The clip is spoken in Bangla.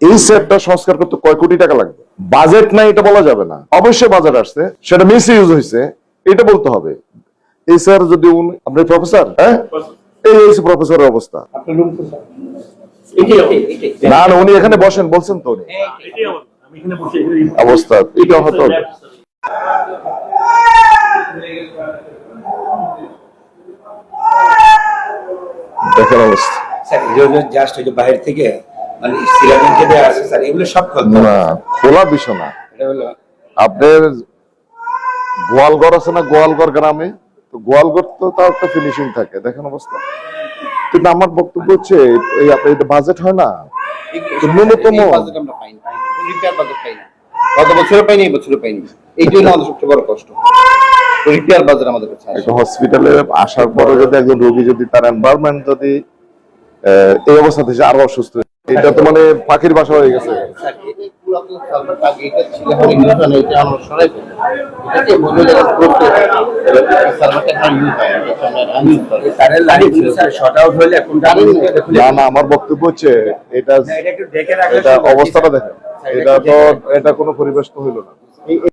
এই সেটটা সংস্কার করতে কয় কোটি টাকা লাগবে? বাজেট নাই এটা বলা যাবে না, অবশ্যই বাজেট আসছে, সেটা মিস ইউজ হয়েছে এটা বলতে হবে। এই স্যার যদি আপনি প্রফেসর, হ্যাঁ এই হচ্ছে প্রফেসরের অবস্থা। না না উনি এখানে বসেন বলছেন তো, উনি অবস্থা এটা হতো। দেখেন অবস্থা জাস্ট ওই যে বাইরে থেকে মানে সিরামিক যে দেয়া আছে স্যার, এগুলো সব না খোলা বিষয় না। এটা হলো আপনার গোয়ালঘর আছে না, গোয়ালঘর গ্রামে, তো গোয়ালঘর তো তার একটা ফিনিশিং থাকে, দেখেন অবস্থা। কিন্তু আমার বক্তব্য হচ্ছে এই আপনার এটা বাজেট হয় না ন্যূনতম। গত বছরও পাইনি, এই বছরও পাইনি। এই জন্য আমাদের সবচেয়ে বড় কষ্ট, রিপেয়ার বাজার আমাদের কাছে একটা হসপিটালে আসার পরে যদি একজন রোগী যদি তার এনভায়রনমেন্ট যদি এই অবস্থা থেকে আরো অসুস্থ, এটা তো মানে পাখির বাসা হয়ে গেছে। না না আমার বক্তব্য হচ্ছে এটা অবস্থাটা দেখেন, এটা তো এটা কোনো পরিবেশ তো হইল না।